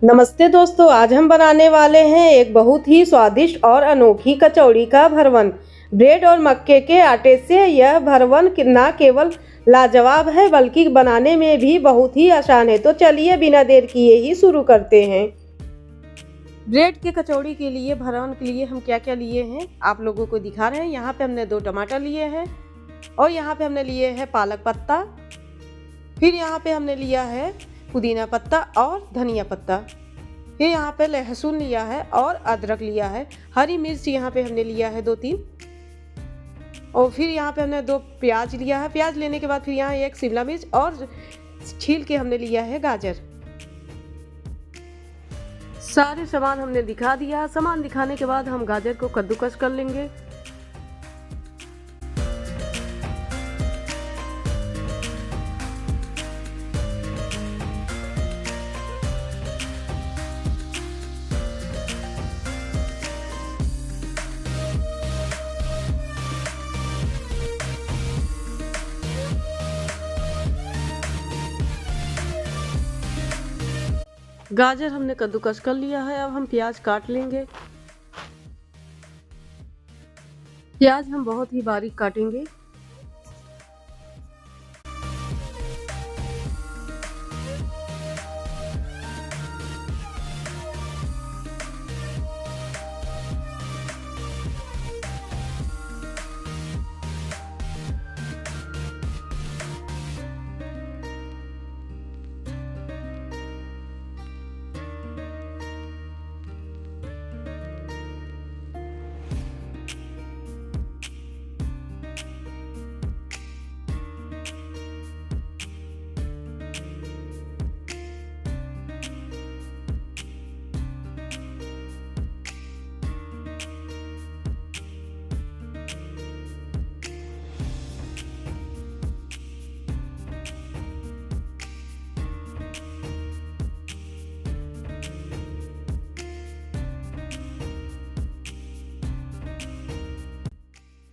नमस्ते दोस्तों, आज हम बनाने वाले हैं एक बहुत ही स्वादिष्ट और अनोखी कचौड़ी का भरवन। ब्रेड और मक्के के आटे से यह भरवन न केवल लाजवाब है बल्कि बनाने में भी बहुत ही आसान है। तो चलिए बिना देर किए ही शुरू करते हैं। ब्रेड के कचौड़ी के लिए भरवन के लिए हम क्या क्या लिए हैं आप लोगों को दिखा रहे हैं। यहाँ पे हमने 2 टमाटर लिए हैं और यहाँ पे हमने लिए हैं पालक पत्ता, फिर यहाँ पे हमने लिया है पुदीना पत्ता और धनिया पत्ता, फिर यहाँ पे लहसुन लिया है और अदरक लिया है, हरी मिर्च यहाँ पे हमने लिया है 2-3, और फिर यहाँ पे हमने 2 प्याज लिया है। प्याज लेने के बाद फिर यहाँ 1 शिमला मिर्च और छील के हमने लिया है गाजर। सारे सामान हमने दिखा दिया। सामान दिखाने के बाद हम गाजर को कद्दूकस कर लेंगे। गाजर हमने कद्दूकस कर लिया है। अब हम प्याज काट लेंगे। प्याज हम बहुत ही बारीक काटेंगे।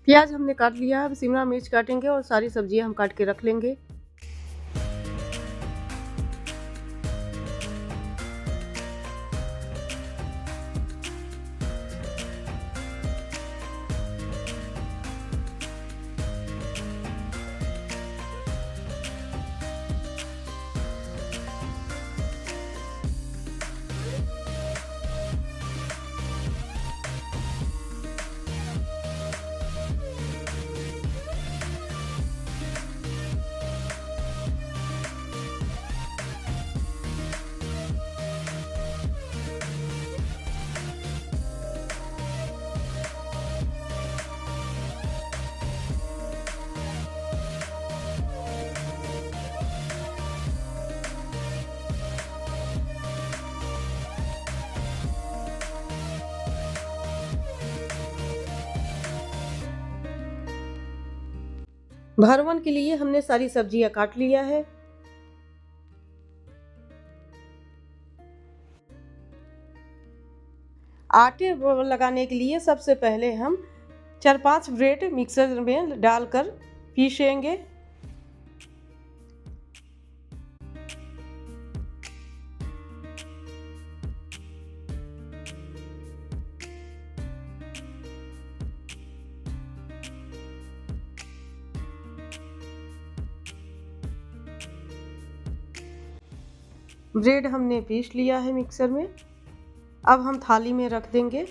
प्याज हमने काट लिया है। अब शिमला मिर्च काटेंगे और सारी सब्जियां हम काट के रख लेंगे। भरवन के लिए हमने सारी सब्जियां काट लिया है। आटे लगाने के लिए सबसे पहले हम 4-5 ब्रेड मिक्सर में डालकर पीसेंगे। ब्रेड हमने पीस लिया है मिक्सर में। अब हम थाली में रख देंगे।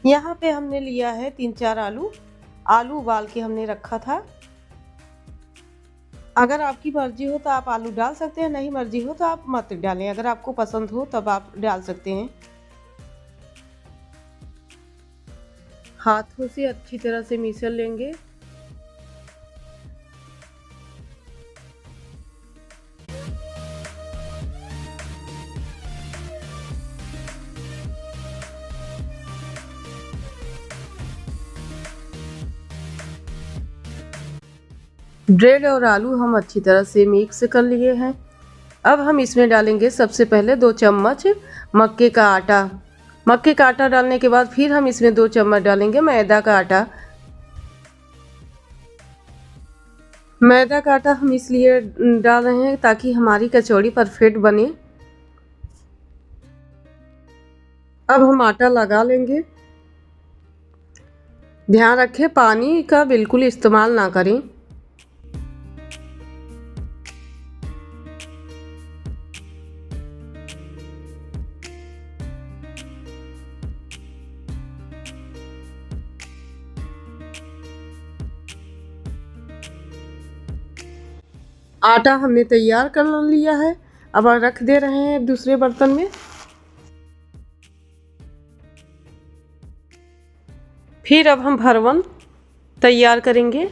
यहाँ पे हमने लिया है 3-4 आलू उबाल के हमने रखा था। अगर आपकी मर्जी हो तो आप आलू डाल सकते हैं, नहीं मर्जी हो तो आप मत डालें। अगर आपको पसंद हो तब आप डाल सकते हैं। हाथों से अच्छी तरह से मिसल लेंगे। ब्रेड और आलू हम अच्छी तरह से मिक्स कर लिए हैं। अब हम इसमें डालेंगे सबसे पहले 2 चम्मच मक्के का आटा। मक्के का आटा डालने के बाद फिर हम इसमें 2 चम्मच डालेंगे मैदा का आटा। मैदा का आटा हम इसलिए डाल रहे हैं ताकि हमारी कचौड़ी परफेक्ट बने। अब हम आटा लगा लेंगे। ध्यान रखें पानी का बिल्कुल इस्तेमाल ना करें। आटा हमने तैयार कर लिया है। अब रख दे रहे हैं दूसरे बर्तन में। फिर अब हम भरवन तैयार करेंगे।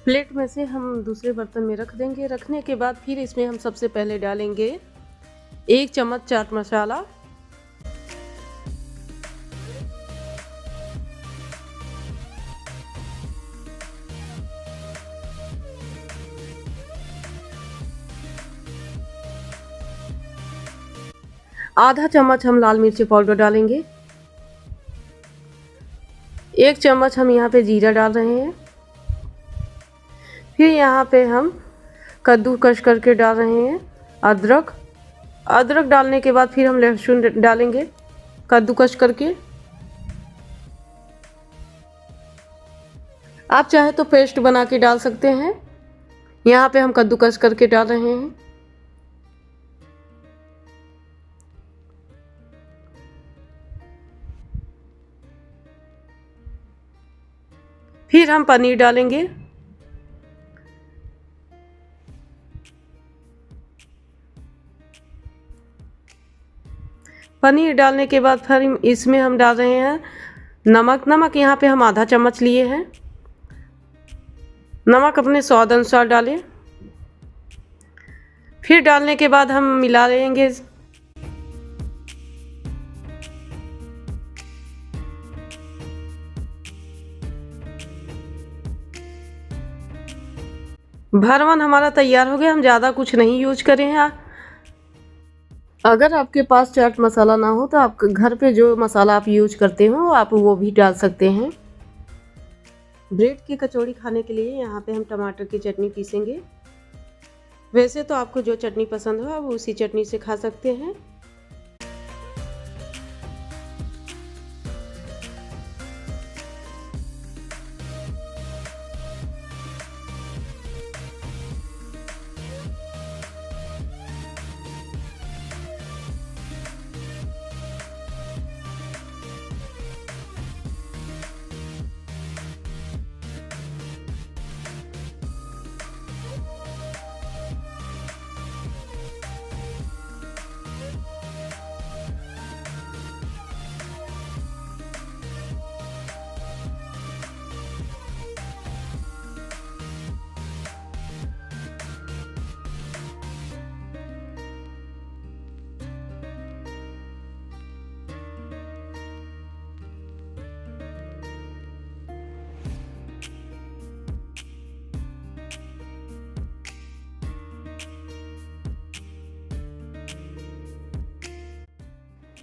प्लेट में से हम दूसरे बर्तन में रख देंगे। रखने के बाद फिर इसमें हम सबसे पहले डालेंगे 1 चम्मच चाट मसाला, आधा चम्मच हम लाल मिर्ची पाउडर डालेंगे, 1 चम्मच हम यहाँ पे जीरा डाल रहे हैं। फिर यहाँ पे हम कद्दूकस करके डाल रहे हैं अदरक डालने के बाद फिर हम लहसुन डालेंगे कद्दूकस करके। आप चाहे तो पेस्ट बना के डाल सकते हैं। यहाँ पे हम कद्दूकस करके डाल रहे हैं। फिर हम पनीर डालेंगे। पनीर डालने के बाद फिर इसमें हम डाल रहे हैं नमक यहाँ पे हम आधा चम्मच लिए हैं। नमक अपने स्वाद अनुसार डालें। फिर डालने के बाद हम मिला लेंगे। भरवन हमारा तैयार हो गया। हम ज़्यादा कुछ नहीं यूज करें हैं। अगर आपके पास चाट मसाला ना हो तो आप घर पे जो मसाला आप यूज करते हो आप वो भी डाल सकते हैं। ब्रेड की कचौड़ी खाने के लिए यहाँ पे हम टमाटर की चटनी पीसेंगे। वैसे तो आपको जो चटनी पसंद हो आप उसी चटनी से खा सकते हैं।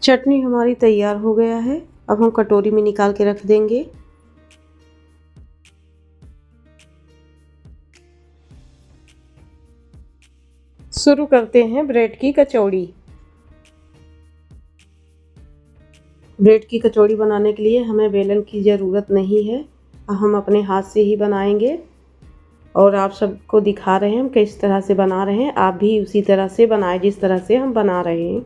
चटनी हमारी तैयार हो गया है। अब हम कटोरी में निकाल के रख देंगे। शुरू करते हैं ब्रेड की कचौड़ी। ब्रेड की कचौड़ी बनाने के लिए हमें बेलन की ज़रूरत नहीं है। हम अपने हाथ से ही बनाएंगे और आप सबको दिखा रहे हैं हम किस तरह से बना रहे हैं। आप भी उसी तरह से बनाएं जिस तरह से हम बना रहे हैं।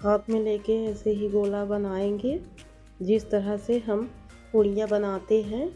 हाथ में लेके ऐसे ही गोला बनाएंगे जिस तरह से हम पूड़ियाँ बनाते हैं।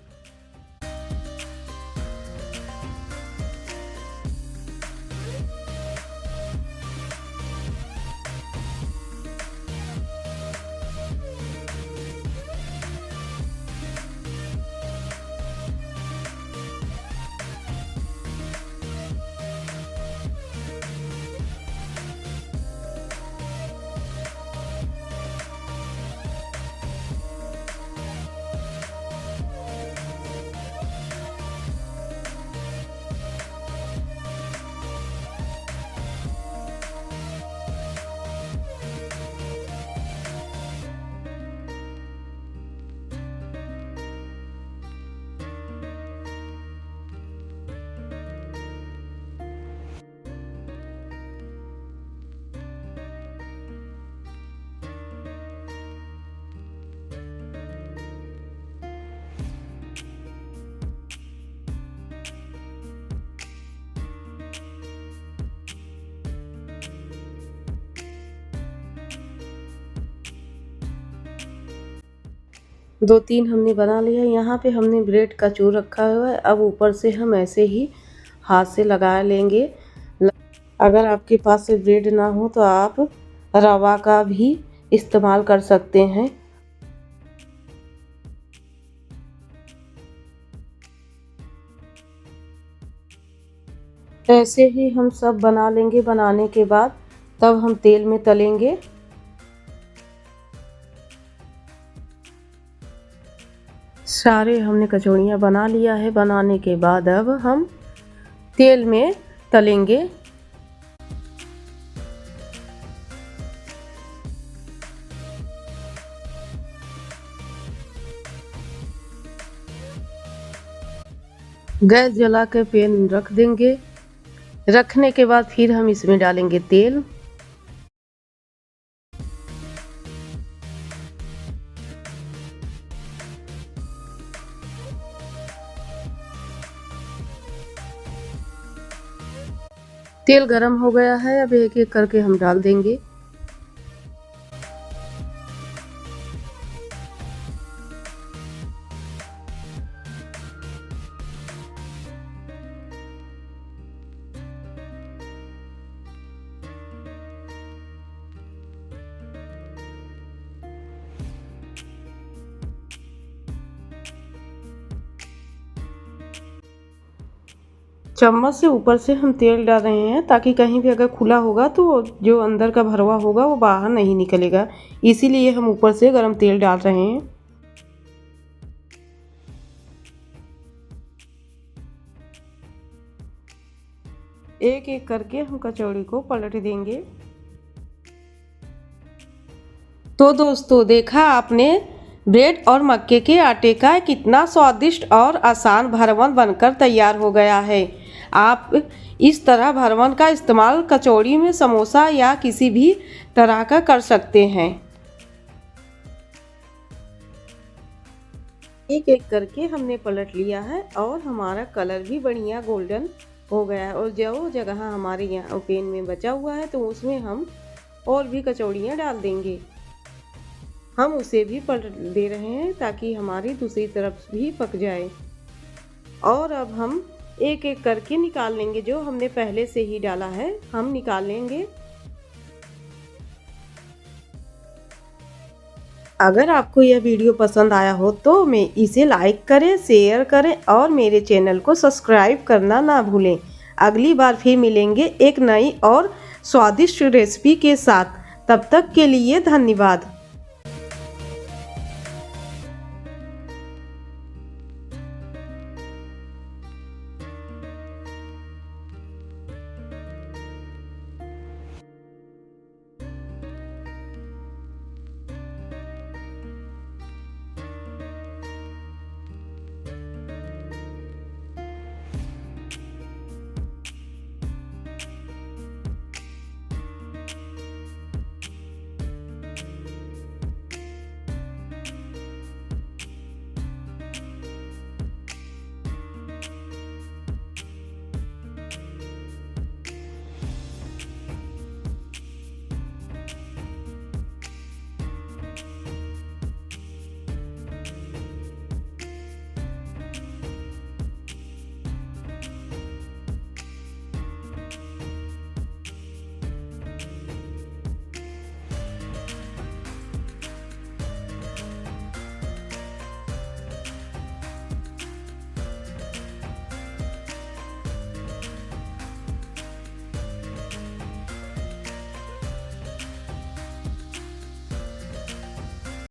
2-3 हमने बना लिया। यहाँ पे हमने ब्रेड का चूर रखा हुआ है। अब ऊपर से हम ऐसे ही हाथ से लगा लेंगे। अगर आपके पास से ब्रेड ना हो तो आप रवा का भी इस्तेमाल कर सकते हैं। ऐसे ही हम सब बना लेंगे। बनाने के बाद तब हम तेल में तलेंगे। सारे हमने कचौड़ियाँ बना लिया है। बनाने के बाद अब हम तेल में तलेंगे। गैस जला के पैन रख देंगे। रखने के बाद फिर हम इसमें डालेंगे तेल। तेल गरम हो गया है। अब एक एक करके हम डाल देंगे। चम्मच से ऊपर से हम तेल डाल रहे हैं ताकि कहीं भी अगर खुला होगा तो जो अंदर का भरवा होगा वो बाहर नहीं निकलेगा। इसीलिए हम ऊपर से गरम तेल डाल रहे हैं। एक एक करके हम कचौड़ी को पलट देंगे। तो दोस्तों, देखा आपने ब्रेड और मक्के के आटे का कितना स्वादिष्ट और आसान भरवन बनकर तैयार हो गया है। आप इस तरह भरवन का इस्तेमाल कचौड़ी में, समोसा या किसी भी तरह का कर सकते हैं। एक एक करके हमने पलट लिया है और हमारा कलर भी बढ़िया गोल्डन हो गया है। और जो जगह हमारे यहाँ पैन में बचा हुआ है तो उसमें हम और भी कचौड़ियाँ डाल देंगे। हम उसे भी पलट दे रहे हैं ताकि हमारी दूसरी तरफ भी पक जाए। और अब हम एक एक करके निकाल लेंगे। जो हमने पहले से ही डाला है हम निकाल लेंगे। अगर आपको यह वीडियो पसंद आया हो तो इसे लाइक करें, शेयर करें और मेरे चैनल को सब्सक्राइब करना ना भूलें। अगली बार फिर मिलेंगे एक नई और स्वादिष्ट रेसिपी के साथ। तब तक के लिए धन्यवाद।